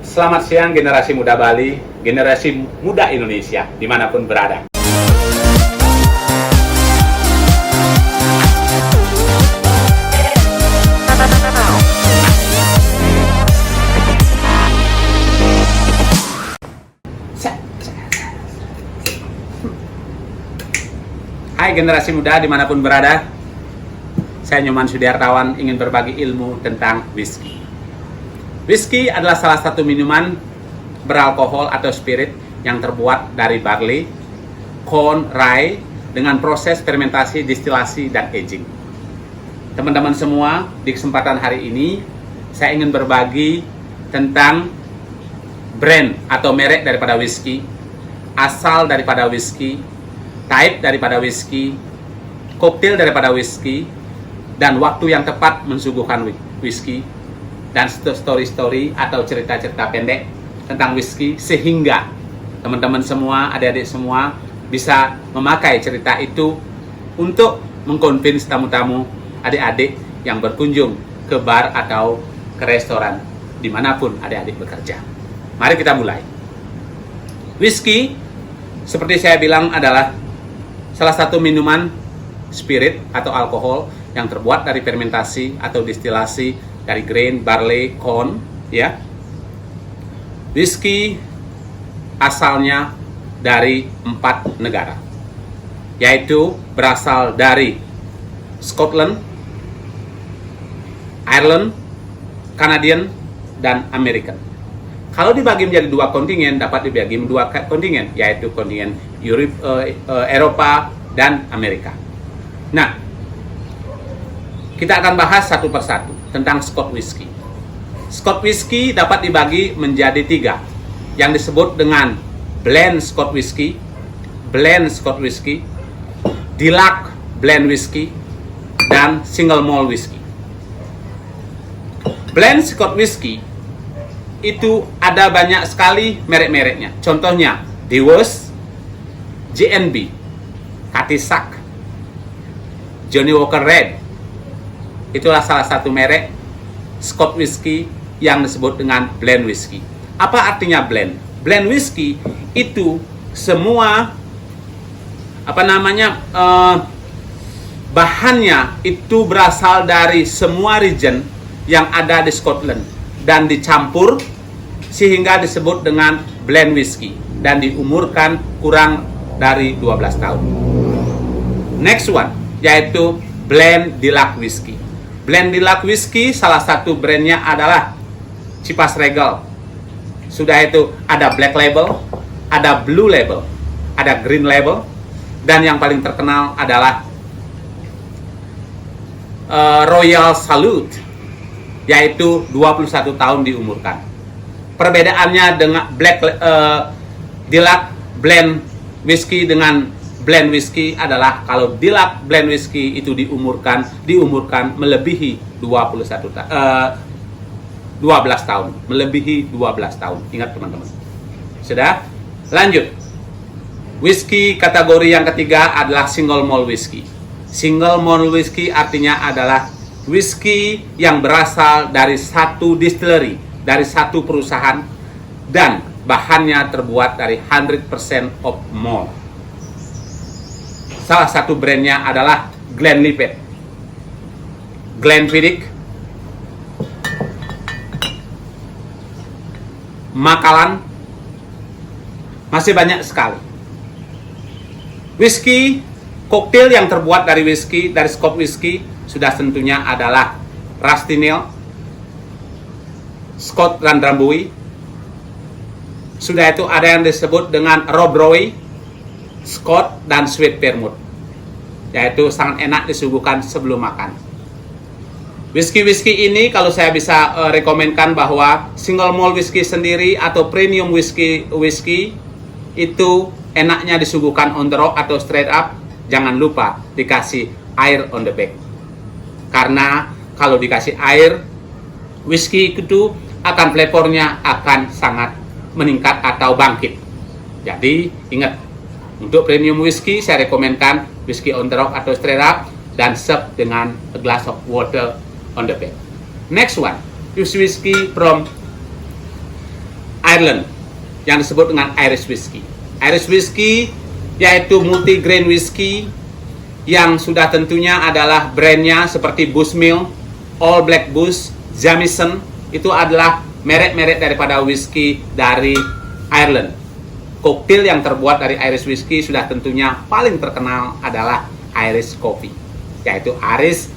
Selamat siang generasi muda Bali, generasi muda Indonesia, dimanapun berada. Hai generasi muda dimanapun berada, saya Nyoman Sudiartawan ingin berbagi ilmu tentang whisky. Whisky adalah salah satu minuman beralkohol atau spirit yang terbuat dari barley, corn, rye dengan proses fermentasi, distilasi, dan aging. Teman-teman semua, di kesempatan hari ini saya ingin berbagi tentang brand atau merek daripada whisky, asal daripada whisky, type daripada whisky, koktail daripada whisky, dan waktu yang tepat mensuguhkan whisky, dan story-story atau cerita-cerita pendek tentang whisky, sehingga teman-teman semua, adik-adik semua bisa memakai cerita itu untuk mengconvince tamu-tamu, adik-adik yang berkunjung ke bar atau ke restoran dimanapun adik-adik bekerja. Mari kita mulai. Whisky, seperti saya bilang, adalah salah satu minuman spirit atau alkohol yang terbuat dari fermentasi atau distilasi dari grain, barley, corn, ya. Whisky asalnya dari 4 negara, yaitu berasal dari Scotland, Ireland, Canadian, dan American. Kalau dibagi menjadi 2 kontingen, dapat dibagi menjadi 2 kontingen, yaitu kontingen Eropa dan Amerika. Nah, kita akan bahas satu persatu tentang Scotch whisky. Scotch whisky dapat dibagi menjadi 3, yang disebut dengan blend Scotch whisky, blend Scotch whisky, deluxe blend whisky, dan single malt whisky. Blend Scotch whisky itu ada banyak sekali merek-mereknya. Contohnya Dewar's, J&B, Catisac, Johnnie Walker Red. Itulah salah satu merek Scotch whisky yang disebut dengan blend whisky. Apa artinya blend? Blend whisky itu semua bahannya itu berasal dari semua region yang ada di Scotland dan dicampur sehingga disebut dengan blend whisky dan diumurkan kurang dari 12 tahun. Next one yaitu blend deluxe whisky. Blend deluxe whisky salah satu brandnya adalah Chivas Regal. Sudah itu ada black label, ada blue label, ada green label, dan yang paling terkenal adalah Royal Salute, yaitu 21 tahun diumurkan. Perbedaannya dengan deluxe blend whisky dengan blend whisky adalah kalau deluxe blend whisky itu diumurkan melebihi 12 tahun, melebihi 12 tahun. Ingat teman-teman. Sudah? Lanjut. Whisky kategori yang ketiga adalah single malt whisky. Single malt whisky artinya adalah whisky yang berasal dari satu distillery, dari satu perusahaan, dan bahannya terbuat dari 100% of malt. Salah satu brandnya adalah Glenlivet, Glenfiddich, Macallan, masih banyak sekali. Whisky, koktail yang terbuat dari whisky, dari Scotch whisky, sudah tentunya adalah Rusty Nail, Scott Drambuie. Sudah itu ada yang disebut dengan Rob Roy, Scott, dan Sweet Vermouth, yaitu sangat enak disuguhkan sebelum makan. Whisky ini kalau saya bisa rekomenkan bahwa single malt whisky sendiri atau premium whisky itu enaknya disuguhkan on the rock atau straight up. Jangan lupa dikasih air on the back, karena kalau dikasih air, whisky itu akan flavornya akan sangat meningkat atau bangkit. Jadi ingat, untuk premium whisky saya rekomendkan whisky on the rock atau straight up dan serve dengan a glass of water on the back. Next one, use whiskey from Ireland yang disebut dengan Irish Whiskey. Irish Whiskey yaitu multi-grain whiskey yang sudah tentunya adalah brandnya seperti Bushmill, All Black Bush, Jameson, itu adalah merek-merek daripada whiskey dari Ireland. Koktail yang terbuat dari Irish Whiskey sudah tentunya paling terkenal adalah Irish Coffee, yaitu Irish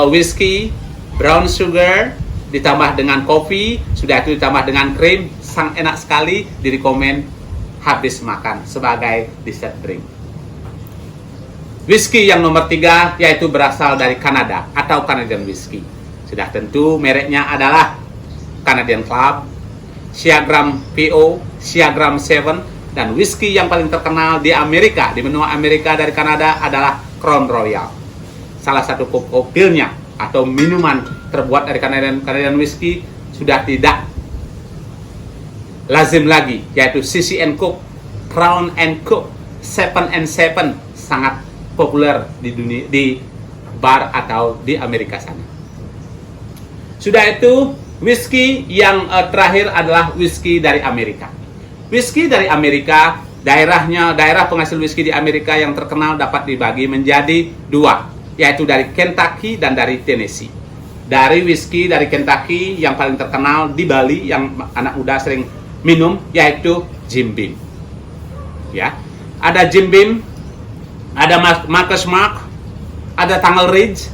Whiskey, brown sugar, ditambah dengan kopi, sudah itu ditambah dengan krim, sang enak sekali, direkomend habis makan sebagai dessert drink. Whisky yang nomor 3 yaitu berasal dari Kanada atau Canadian Whisky. Sudah tentu mereknya adalah Canadian Club, Seagram PO, Seagram 7, dan whisky yang paling terkenal di Amerika, di benua Amerika dari Kanada adalah Crown Royal. Salah satu koktailnya atau minuman terbuat dari Canadian Whisky sudah tidak lazim lagi, yaitu CC & Coke, Crown & Coke, 7&7, sangat populer di dunia, di bar atau di Amerika sana. Sudah itu, whisky yang terakhir adalah whisky dari Amerika. Whisky dari Amerika, daerah penghasil whisky di Amerika yang terkenal dapat dibagi menjadi 2, yaitu dari Kentucky dan dari Tennessee. Dari whisky dari Kentucky yang paling terkenal di Bali yang anak muda sering minum yaitu Jim Beam. Ya, ada Jim Beam, ada Maker's Mark, ada Tunnel Ridge,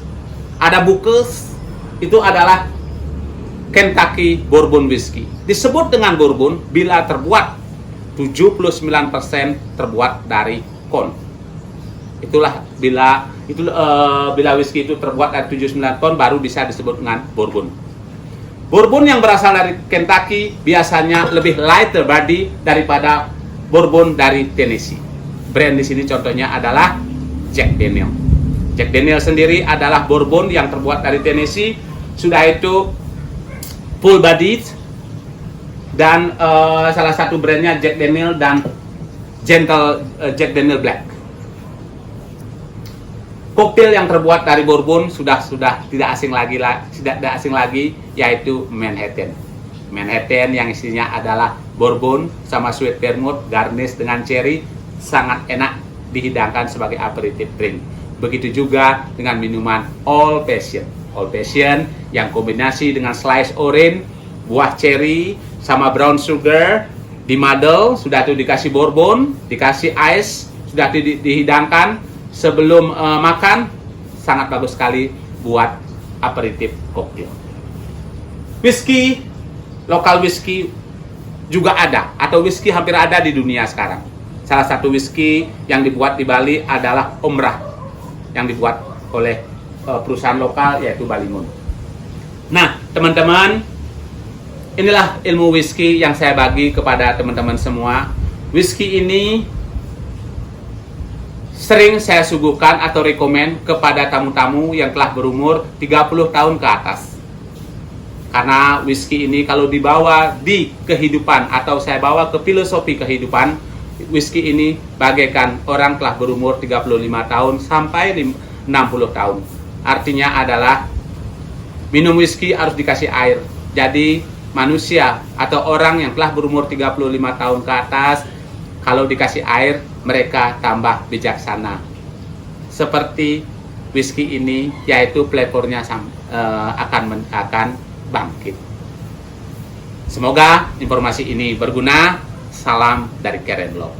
ada Booker's. Itu adalah Kentucky Bourbon Whiskey. Disebut dengan bourbon bila terbuat 79% terbuat dari corn. Itulah bila whisky itu terbuat dari 79 ton baru bisa disebut dengan bourbon. Bourbon yang berasal dari Kentucky biasanya lebih lighter body daripada bourbon dari Tennessee. Brand di sini contohnya adalah Jack Daniel. Jack Daniel sendiri adalah bourbon yang terbuat dari Tennessee, sudah itu full bodied, dan salah satu brandnya Jack Daniel dan Gentle Jack Daniel Black. Koktail yang terbuat dari bourbon sudah tidak asing lagi yaitu Manhattan. Manhattan yang isinya adalah bourbon sama sweet vermouth garnish dengan cherry, sangat enak dihidangkan sebagai aperitif drink. Begitu juga dengan minuman Old Fashioned. Old Fashioned yang kombinasi dengan slice orange, buah cherry sama brown sugar di muddle, sudah itu dikasih bourbon, dikasih ice, sudah dihidangkan sebelum makan, sangat bagus sekali buat aperitif koktail. Whisky, lokal whisky juga ada, atau whisky hampir ada di dunia sekarang. Salah satu whisky yang dibuat di Bali adalah Omrah, yang dibuat oleh perusahaan lokal yaitu Balimun. Nah, teman-teman, inilah ilmu whisky yang saya bagi kepada teman-teman semua. Whisky ini sering saya suguhkan atau rekomen kepada tamu-tamu yang telah berumur 30 tahun ke atas. Karena whisky ini kalau dibawa di kehidupan atau saya bawa ke filosofi kehidupan, whisky ini bagaikan orang telah berumur 35 tahun sampai 60 tahun. Artinya adalah minum whisky harus dikasih air. Jadi manusia atau orang yang telah berumur 35 tahun ke atas, kalau dikasih air, mereka tambah bijaksana. Seperti whisky ini, yaitu flavornya akan bangkit. Semoga informasi ini berguna. Salam dari Karen Law.